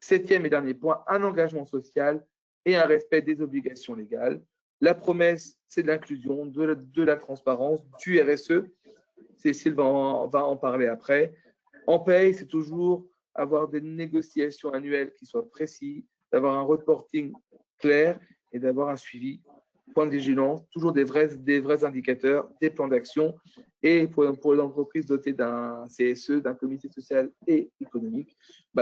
Septième et dernier point, un engagement social et un respect des obligations légales. La promesse, c'est de l'inclusion, de la transparence, du RSE. Cécile va en parler après. En paye, c'est toujours avoir des négociations annuelles qui soient précises, d'avoir un reporting clair et d'avoir un suivi. Point de vigilance, toujours des vrais indicateurs, des plans d'action et pour les entreprises dotées d'un CSE, d'un comité social et économique,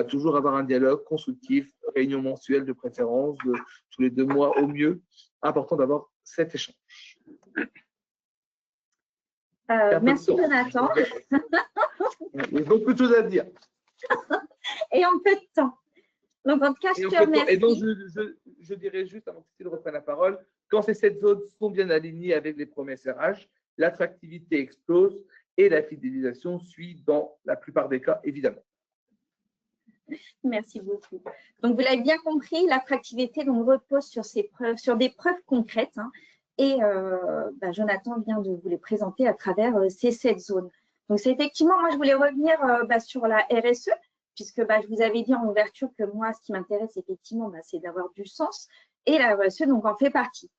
toujours avoir un dialogue constructif, réunion mensuelle de préférence, tous les 2 mois au mieux. Important d'avoir cet échange. Merci Jonathan. Il y a beaucoup de choses à dire. Et en peu de temps. Donc, en tout cas, je te remercie. Et donc, je dirais juste, avant que Cécile reprenne la parole, quand ces 7 zones sont bien alignées avec les promesses RH, l'attractivité explose et la fidélisation suit dans la plupart des cas, évidemment. Merci beaucoup. Donc, vous l'avez bien compris, l'attractivité repose sur, sur des preuves concrètes. Hein, et Jonathan vient de vous les présenter à travers ces 7 zones. Donc, c'est effectivement, moi, je voulais revenir sur la RSE, puisque je vous avais dit en ouverture que moi, ce qui m'intéresse effectivement, c'est d'avoir du sens. Et la RSE, donc, en fait partie.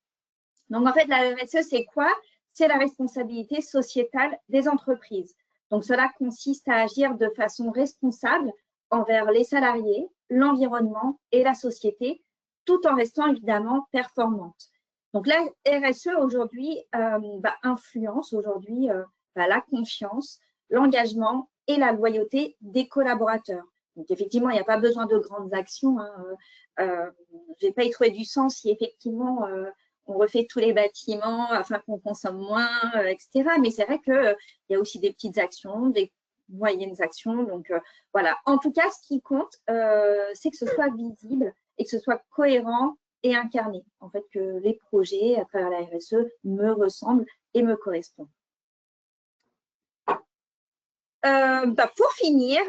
Donc, en fait, la RSE, c'est quoi? C'est la responsabilité sociétale des entreprises. Donc, cela consiste à agir de façon responsable envers les salariés, l'environnement et la société, tout en restant évidemment performante. Donc, la RSE aujourd'hui influence aujourd'hui la confiance, l'engagement et la loyauté des collaborateurs. Donc, effectivement, il n'y a pas besoin de grandes actions. Je ne vais pas y trouver du sens si effectivement on refait tous les bâtiments afin qu'on consomme moins, etc. Mais c'est vrai qu'il y a aussi des petites actions, des moyennes actions. Donc, voilà. En tout cas, ce qui compte, c'est que ce soit visible et que ce soit cohérent et incarné. En fait, que les projets à travers la RSE me ressemblent et me correspondent. Pour finir,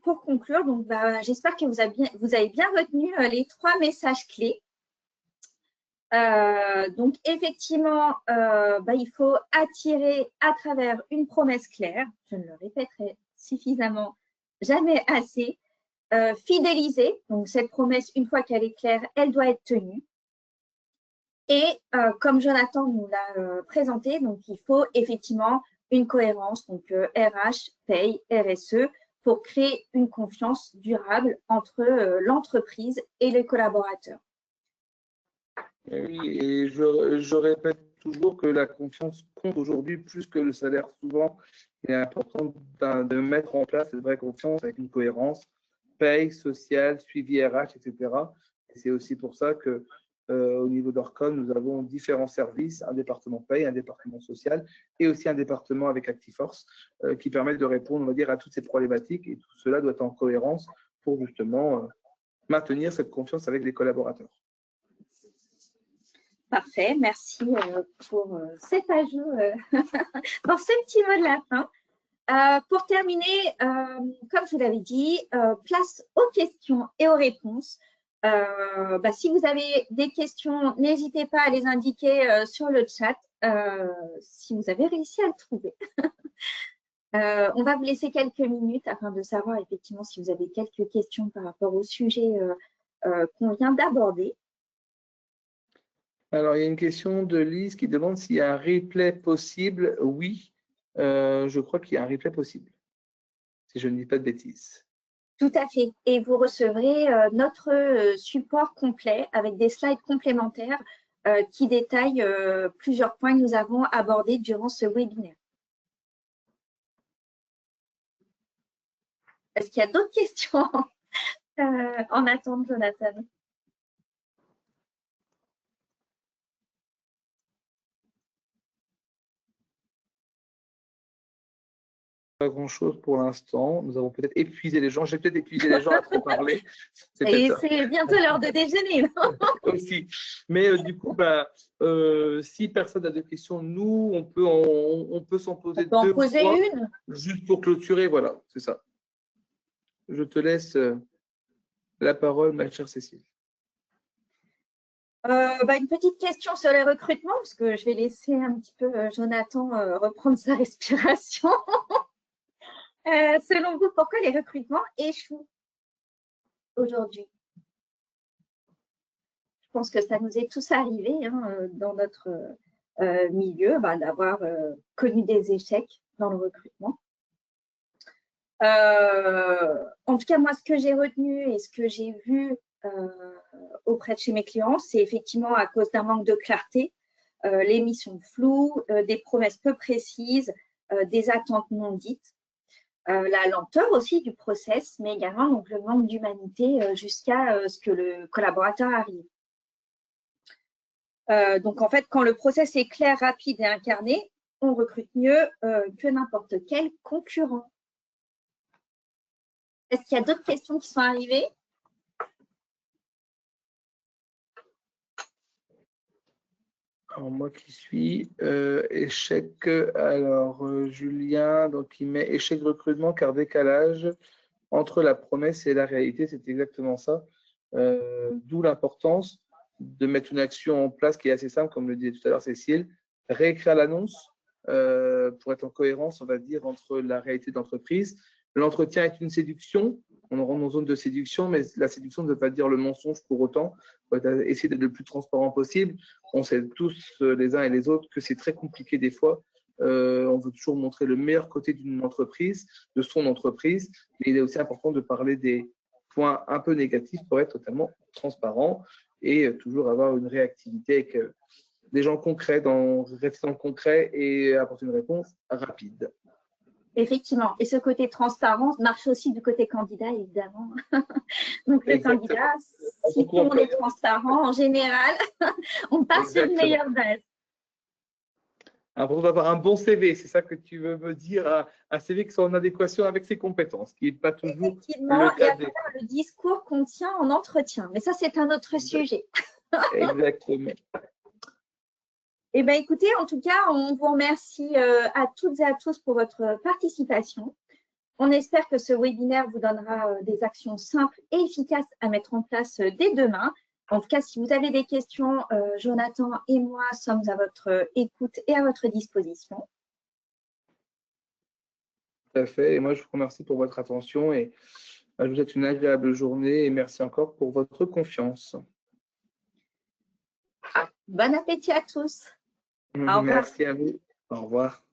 pour conclure, donc j'espère que vous avez bien retenu les 3 messages clés. Donc, effectivement, il faut attirer à travers une promesse claire. Je ne le répéterai suffisamment jamais assez. Fidéliser, donc cette promesse, une fois qu'elle est claire, elle doit être tenue. Et comme Jonathan nous l'a présenté, donc il faut effectivement une cohérence, donc RH, paye, RSE, pour créer une confiance durable entre l'entreprise et les collaborateurs. Oui, et je répète toujours que la confiance compte aujourd'hui plus que le salaire. Souvent, il est important de mettre en place cette vraie confiance avec une cohérence, paye, sociale, suivi RH, etc. Et c'est aussi pour ça que au niveau d'Orcon, nous avons différents services, un département paye, un département social et aussi un département avec Actiforce qui permettent de répondre, on va dire, à toutes ces problématiques. Et tout cela doit être en cohérence pour justement maintenir cette confiance avec les collaborateurs. Parfait, merci pour cet ajout, pour ce petit mot de la fin. Pour terminer, comme je vous l'avais dit, place aux questions et aux réponses. Si vous avez des questions, n'hésitez pas à les indiquer sur le chat si vous avez réussi à le trouver. On va vous laisser quelques minutes afin de savoir effectivement si vous avez quelques questions par rapport au sujet qu'on vient d'aborder. Alors, il y a une question de Lise qui demande s'il y a un replay possible. Oui, je crois qu'il y a un replay possible, si je ne dis pas de bêtises. Tout à fait. Et vous recevrez notre support complet avec des slides complémentaires qui détaillent plusieurs points que nous avons abordés durant ce webinaire. Est-ce qu'il y a d'autres questions en attente, Jonathan? Pas grand-chose pour l'instant. Nous avons peut-être épuisé les gens. J'ai peut-être épuisé les gens à trop parler. Et c'est bientôt l'heure de déjeuner. Aussi. Mais du coup, si personne n'a de questions, nous, on peut s'en poser on peut deux en poser fois, une. juste pour clôturer. Voilà, c'est ça. Je te laisse la parole, ma chère Cécile. Une petite question sur les recrutements, parce que je vais laisser un petit peu Jonathan reprendre sa respiration. Selon vous, pourquoi les recrutements échouent aujourd'hui? Je pense que ça nous est tous arrivé dans notre milieu d'avoir connu des échecs dans le recrutement. En tout cas, moi, ce que j'ai retenu et ce que j'ai vu auprès de chez mes clients, c'est effectivement à cause d'un manque de clarté, les missions floues, des promesses peu précises, des attentes non dites, la lenteur aussi du process, mais également donc, le manque d'humanité jusqu'à ce que le collaborateur arrive. Donc, en fait, quand le process est clair, rapide et incarné, on recrute mieux que n'importe quel concurrent. Est-ce qu'il y a d'autres questions qui sont arrivées? Alors, moi qui suis échec. Alors, Julien, donc il met échec de recrutement car décalage entre la promesse et la réalité. C'est exactement ça. D'où l'importance de mettre une action en place qui est assez simple, comme le disait tout à l'heure Cécile, réécrire l'annonce pour être en cohérence, on va dire, entre la réalité de l'entreprise. L'entretien est une séduction, on rentre en zone de séduction, mais la séduction ne veut pas dire le mensonge pour autant. On va essayer d'être le plus transparent possible. On sait tous, les uns et les autres, que c'est très compliqué des fois. On veut toujours montrer le meilleur côté d'une entreprise, de son entreprise, mais il est aussi important de parler des points un peu négatifs pour être totalement transparent et toujours avoir une réactivité avec des gens concrets, rester dans le concret et apporter une réponse rapide. Effectivement. Et ce côté transparent marche aussi du côté candidat, évidemment. Donc, le candidat, si tout le monde est transparent, en général, on part sur une meilleure base. On va avoir un bon CV, c'est ça que tu veux me dire, un CV qui soit en adéquation avec ses compétences, qui n'est pas toujours effectivement, le cas. Et à travers le discours qu'on tient en entretien. Mais ça, c'est un autre sujet. Exactement. Eh bien, écoutez, en tout cas, on vous remercie à toutes et à tous pour votre participation. On espère que ce webinaire vous donnera des actions simples et efficaces à mettre en place dès demain. En tout cas, si vous avez des questions, Jonathan et moi sommes à votre écoute et à votre disposition. Tout à fait. Et moi, je vous remercie pour votre attention et je vous souhaite une agréable journée et merci encore pour votre confiance. Bon appétit à tous. Merci à vous. Au revoir.